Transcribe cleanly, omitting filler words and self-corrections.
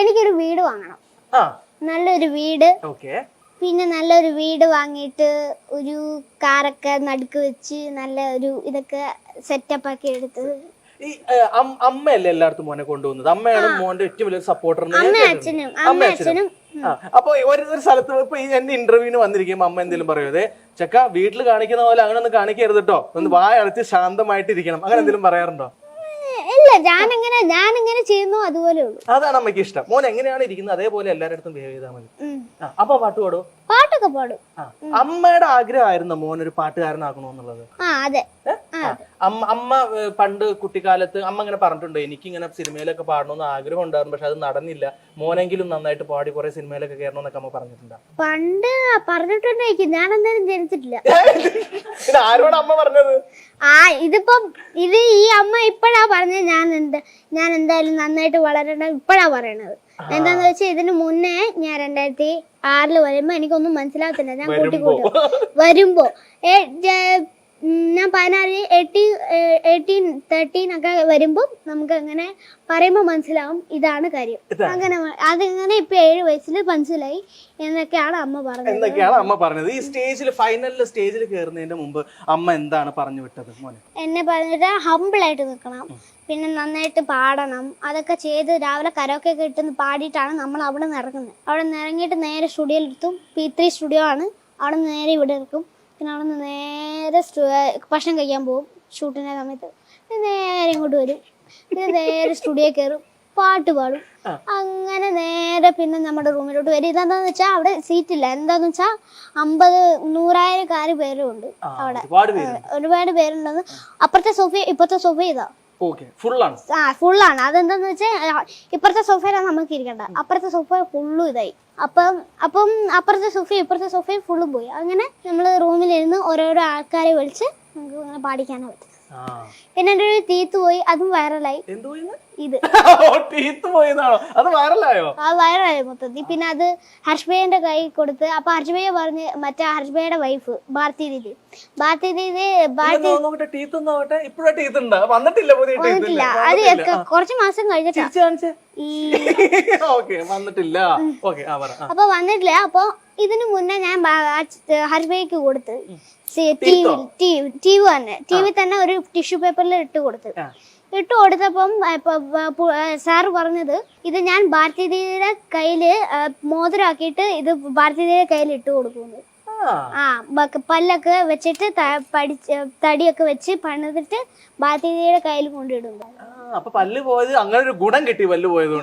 എനിക്കൊരു വീട് വാങ്ങണം. നല്ലൊരു വീട്. പിന്നെ നല്ലൊരു വീട് വാങ്ങിയിട്ട് ഒരു കാറൊക്കെ നടുക്ക് വെച്ച് നല്ല ഒരു ഇതൊക്കെ സെറ്റപ്പ് ആക്കി എടുത്ത്. ഈ അമ്മയല്ലേ എല്ലായിടത്തും മോനെ കൊണ്ടുപോകുന്നത്? അമ്മയാണ് മോന്റെ ഏറ്റവും വലിയ സപ്പോർട്ടർ. അമ്മ അച്ഛനും. അപ്പൊ ഒരു സ്ഥലത്ത് ഇപ്പൊ എന്റെ ഇന്റർവ്യൂവിന് വന്നിരിക്കുമ്പോ അമ്മ എന്തെങ്കിലും പറയുമോ, ചെക്ക വീട്ടിൽ കാണിക്കുന്ന പോലെ അങ്ങനെ ഒന്നും കാണിക്കരുത് കേട്ടോ, ഒന്ന് വായ അടച്ച് ശാന്തമായിട്ടിരിക്കണം, അങ്ങനെ എന്തെങ്കിലും പറയാറുണ്ടോ? ഇല്ല, ഞാനിങ്ങനെ ചെയ്യുന്നു അതുപോലെ ഉള്ളൂ. അതാണ് അമ്മയ്ക്ക് ഇഷ്ടം. മോൻ എങ്ങനെയാണ് ഇരിക്കുന്നത് അതേപോലെ എല്ലാവരുടെ അടുത്തും ബിഹേവ് ചെയ്താൽ മതി. അപ്പൊ പാട്ട് പാടോ? പാട്ടൊക്കെ പാടും. അമ്മയുടെ ആഗ്രഹമായിരുന്നു മോൻ ഒരു പാട്ടുകാരനാക്കണോന്നുള്ളത്? അതെ. അമ്മ പണ്ട് കുട്ടിക്കാലത്ത് അമ്മ ഇങ്ങനെ പറഞ്ഞിട്ടുണ്ടോ, എനിക്കിങ്ങനെ സിനിമയിലൊക്കെ പാടണമെന്ന് ആഗ്രഹം ഉണ്ടായിരുന്നു, പക്ഷെ അത് നടന്നില്ല, മോനെങ്കിലും നന്നായിട്ട് പാടി കുറെ സിനിമയിലൊക്കെ കയറണമെന്നൊക്കെ അമ്മ പറഞ്ഞിട്ടുണ്ടോ? പണ്ട് പറഞ്ഞിട്ടുണ്ടായിരിക്കും, ഞാൻ എന്തായാലും ജനിച്ചിട്ടില്ല. ആരോട് അമ്മ പറഞ്ഞത്? ഇത് ഈ അമ്മ ഇപ്പഴാ പറഞ്ഞത്. ഞാൻ എന്തായാലും നന്നായിട്ട് വളരണം ഇപ്പഴാ പറയണത്. എന്താന്ന് വെച്ചാൽ ഇതിന് മുന്നേ ഞാൻ 2006 വരുമ്പോ എനിക്കൊന്നും മനസ്സിലാകത്തില്ല. ഞാൻ കൂട്ടിക്കൂട്ടും വരുമ്പോ ഞാൻ 16, 18, 13 ഒക്കെ വരുമ്പോ നമുക്ക് അങ്ങനെ പറയുമ്പോ മനസ്സിലാവും ഇതാണ് കാര്യം. അങ്ങനെ അതിങ്ങനെ ഇപ്പൊ 7 വയസ്സിൽ മനസ്സിലായി എന്നൊക്കെയാണ് അമ്മ പറഞ്ഞത്. ഈ സ്റ്റേജിൽ ഫൈനലിൽ സ്റ്റേജിൽ കയറുന്നതിന്റെ മുമ്പ് അമ്മ എന്താണ് പറഞ്ഞു വിട്ടത് മോനെ? എന്നെ പറഞ്ഞിട്ട് ഹംബിൾ ആയിട്ട് നിൽക്കണം, പിന്നെ നന്നായിട്ട് പാടണം. അതൊക്കെ ചെയ്ത് രാവിലെ കരോക്കെ ഒക്കെ ഇട്ട് പാടിയിട്ടാണ് നമ്മൾ അവിടെ നിന്ന് ഇറങ്ങുന്നത്. അവിടെ നിന്ന് ഇറങ്ങിയിട്ട് നേരെ സ്റ്റുഡിയോയിൽ എത്തും. P3 സ്റ്റുഡിയോ ആണ്. അവിടെ നിന്ന് നേരെ ഇവിടെ നിൽക്കും. പിന്നെ അവിടെ നിന്ന് നേരെ ഭക്ഷണം കഴിക്കാൻ പോകും. ഷൂട്ടിൻ്റെ സമയത്ത് നേരെ ഇങ്ങോട്ട് വരും. പിന്നെ നേരെ സ്റ്റുഡിയോ കയറും, പാട്ട് പാടും. അങ്ങനെ നേരെ പിന്നെ നമ്മുടെ റൂമിലോട്ട് വരും. ഇതെന്താന്ന് വെച്ചാൽ അവിടെ സീറ്റില്ല. എന്താന്ന് വെച്ചാൽ 50,000 പേരും ഉണ്ട് അവിടെ. ഒരുപാട് പേരുണ്ടെന്ന്. അപ്പുറത്തെ സോഫ ഇപ്പുറത്തെ സോഫ ഇതാ ഫുള്ളാണ്. അതെന്താന്ന് വെച്ചാൽ ഇപ്പുറത്തെ സോഫയിലാണ് നമുക്ക് ഇരിക്കണ്ട, അപ്പുറത്തെ സോഫ ഫുള്ളും ഇതായി. അപ്പം അപ്പുറത്തെ സോഫയും ഇപ്പുറത്തെ സോഫയും ഫുള്ളും പോയി. അങ്ങനെ നമ്മൾ റൂമിലിരുന്ന് ഓരോരോ ആൾക്കാരെ വിളിച്ച് നമുക്ക് ഇങ്ങനെ പാടിക്കാനാ പറ്റും. പിന്നെ എൻ്റെ ഒരു തീത്ത് പോയി, അതും വൈറലായി. ഇത് വൈറലായി മൊത്തത്തിൽ. പിന്നെ അത് ഹർഷബയുടെ കൈ കൊടുത്ത്. അപ്പൊ ഹർഷബയ പറഞ്ഞ് മറ്റേ ഹർഷബയുടെ വൈഫ് ഭാരതി ദീദി വന്നിട്ടില്ല. അത് കുറച്ച് മാസം കഴിഞ്ഞിട്ടാ. അപ്പൊ വന്നിട്ടില്ല. അപ്പൊ ഇതിനു മുന്നേ ഞാൻ ഹർഷബയ്ക്ക് കൊടുത്ത് ടി വി തന്നെ ഒരു ടിഷ്യൂ പേപ്പറിൽ ഇട്ട് കൊടുത്തപ്പം സാറ് പറഞ്ഞത് ഇത് ഞാൻ ഭാരതി ദീദിയുടെ കയ്യില് മോതിരാക്കിയിട്ട് ഇത് ഭാരതി ദീദിയുടെ കയ്യിൽ ഇട്ട് കൊടുക്കുന്നു. പല്ലൊക്കെ വെച്ചിട്ട് തടിയൊക്കെ വെച്ച് പണിതിട്ട് ഭാരതി ദീദിയുടെ കയ്യിൽ കൊണ്ടിടുന്നു. അപ്പൊ പല്ല് പോയത് അങ്ങനെ ഒരു ഗുണം കിട്ടി, പല്ല് പോയത്.